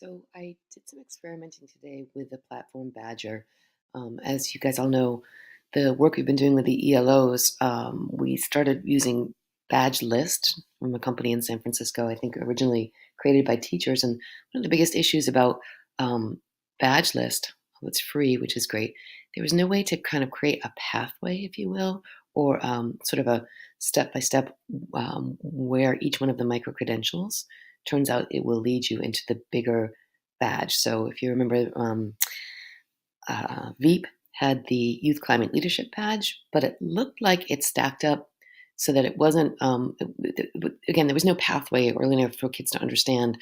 So I did some experimenting today with the platform Badger. As you guys all know, the work we've been doing with the ELOs, we started using Badge List from a company in San Francisco, I think originally created by teachers. And one of the biggest issues about um, Badge List, well, it's free, which is great. There was no way to kind of create a pathway, if you will, or sort of a step by step where each one of the micro credentials turns out it will lead you into the bigger badge. So if you remember, Veep had the Youth Climate Leadership badge, but it looked like it stacked up so that it wasn't, again, there was no pathway early enough for kids to understand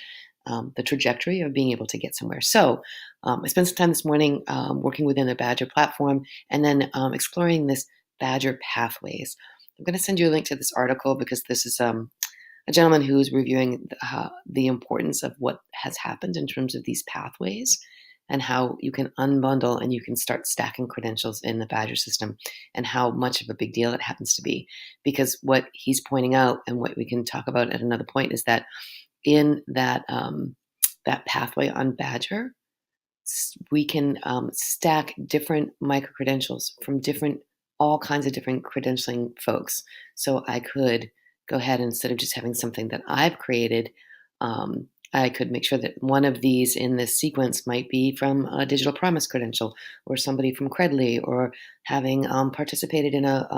the trajectory of being able to get somewhere. So I spent some time this morning working within the Badger platform and then exploring this Badger pathways. I'm going to send you a link to this article because this is a gentleman who's reviewing the importance of what has happened in terms of these pathways and how you can unbundle and you can start stacking credentials in the Badger system and how much of a big deal it happens to be. Because what he's pointing out and what we can talk about at another point is that in that pathway on Badger, we can stack different micro credentials from all kinds of different credentialing folks. So I could go ahead, instead of just having something that I've created, I could make sure that one of these in this sequence might be from a Digital Promise credential or somebody from Credly or having participated in a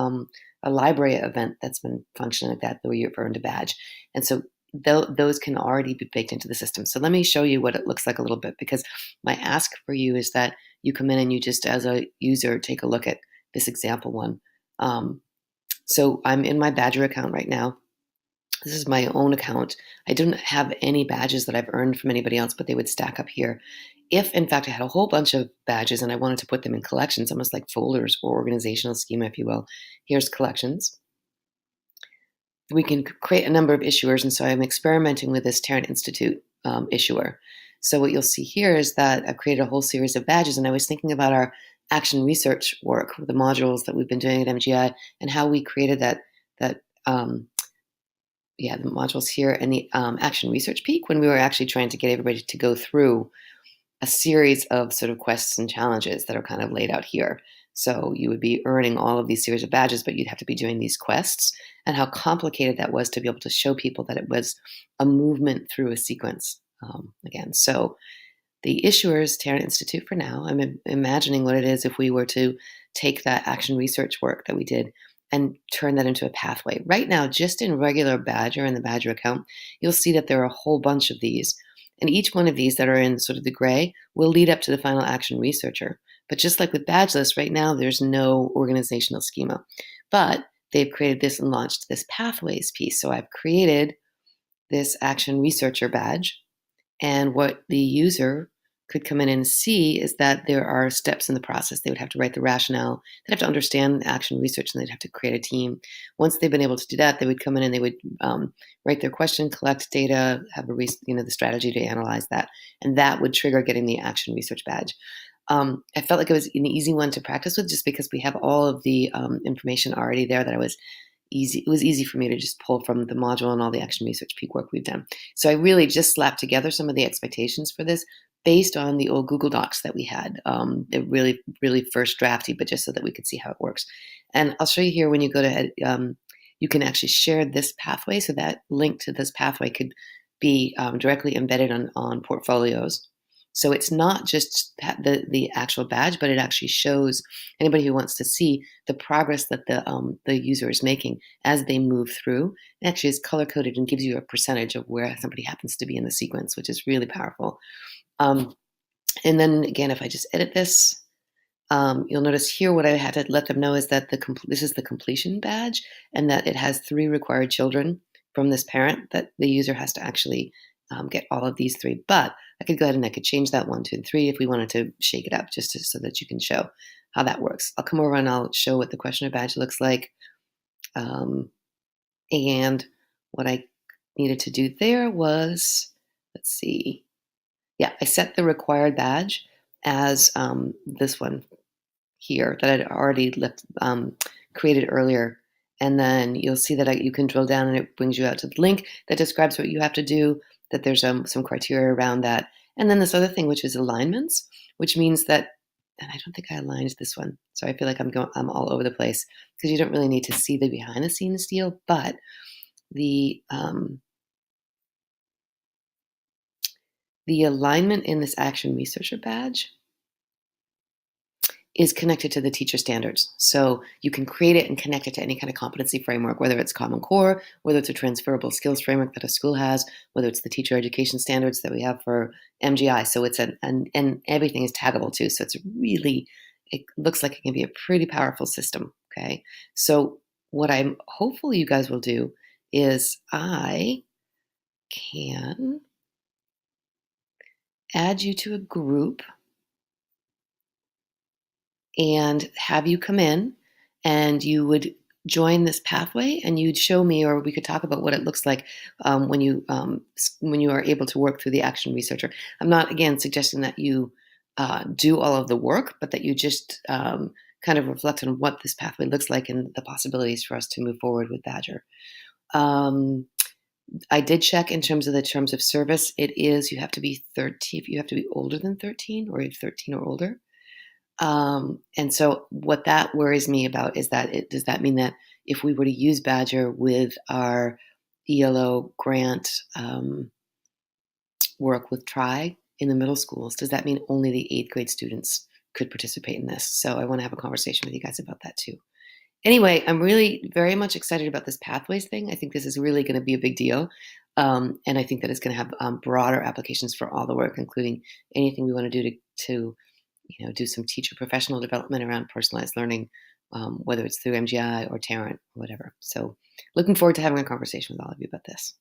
library event that's been functioning like that where you've earned a badge. And so those can already be baked into the system. So let me show you what it looks like a little bit, because my ask for you is that you come in and you just, as a user, take a look at this example one. So I'm in my Badger account right now. This is my own account. I don't have any badges that I've earned from anybody else, but they would stack up here. If, in fact, I had a whole bunch of badges and I wanted to put them in collections, almost like folders or organizational schema, if you will, here's collections. We can create a number of issuers, and so I'm experimenting with this Tarrant Institute issuer. So what you'll see here is that I've created a whole series of badges, and I was thinking about our action research work, the modules that we've been doing at MGI, and how we created that the modules here and the action research peak when we were actually trying to get everybody to go through a series of sort of quests and challenges that are kind of laid out here. So you would be earning all of these series of badges, but you'd have to be doing these quests, and how complicated that was to be able to show people that it was a movement through a sequence again. So the issuers, Tarrant Institute for now, I'm imagining what it is if we were to take that action research work that we did and turn that into a pathway. Right now, just in regular Badger and the Badger account, you'll see that there are a whole bunch of these. And each one of these that are in sort of the gray will lead up to the final action researcher. But just like with Badge List, right now there's no organizational schema. But they've created this and launched this pathways piece. So I've created this action researcher badge. And what the user could come in and see is that there are steps in the process. They would have to write the rationale. They'd have to understand action research, and they'd have to create a team. Once they've been able to do that, they would come in and they would write their question, collect data, have the strategy to analyze that, and that would trigger getting the action research badge. I felt like it was an easy one to practice with, just because we have all of the information already there that it was easy for me to just pull from the module and all the action research peak work we've done. So I really just slapped together some of the expectations for this based on the old Google Docs that we had. They're really, really first drafty, but just so that we could see how it works. And I'll show you here when you go to, you can actually share this pathway. So that link to this pathway could be directly embedded on portfolios. So it's not just the actual badge, but it actually shows anybody who wants to see the progress that the user is making as they move through. It actually is color coded and gives you a percentage of where somebody happens to be in the sequence, which is really powerful. And then again, if I just edit this, you'll notice here what I had to let them know is that this is the completion badge, and that it has 3 required children from this parent, that the user has to actually get all of these 3. But I could go ahead and I could change that 1, 2, and 3 if we wanted to shake it up, just so that you can show how that works. I'll come over and I'll show what the questioner badge looks like. And what I needed to do there was, let's see. Yeah, I set the required badge as this one here that I'd already created earlier. And then you'll see that you can drill down and it brings you out to the link that describes what you have to do. that there's some criteria around that. And then this other thing, which is alignments, which means that, and I don't think I aligned this one, so I feel like I'm all over the place because you don't really need to see the behind the scenes deal, but the um, the alignment in this Action Researcher badge is connected to the teacher standards. So you can create it and connect it to any kind of competency framework, whether it's Common Core, whether it's a transferable skills framework that a school has, whether it's the teacher education standards that we have for MGI. So it's and everything is taggable too. So it looks like it can be a pretty powerful system. Okay. So what I'm hopefully you guys will do is I can add you to a group and have you come in and you would join this pathway and you'd show me, or we could talk about what it looks like when you are able to work through the Action Researcher. I'm not, again, suggesting that you do all of the work, but that you just kind of reflect on what this pathway looks like and the possibilities for us to move forward with Badger. I did check in terms of the terms of service. It is, you have to be 13, you have to be older than 13, or 13 or older. And so what that worries me about is that does that mean that if we were to use Badger with our ELO grant work with TRI in the middle schools, does that mean only the 8th grade students could participate in this? So I want to have a conversation with you guys about that too. Anyway, I'm really very much excited about this pathways thing. I think this is really going to be a big deal. And I think that it's going to have broader applications for all the work, including anything we want to do to do some teacher professional development around personalized learning, whether it's through MGI or Tarrant or whatever. So looking forward to having a conversation with all of you about this.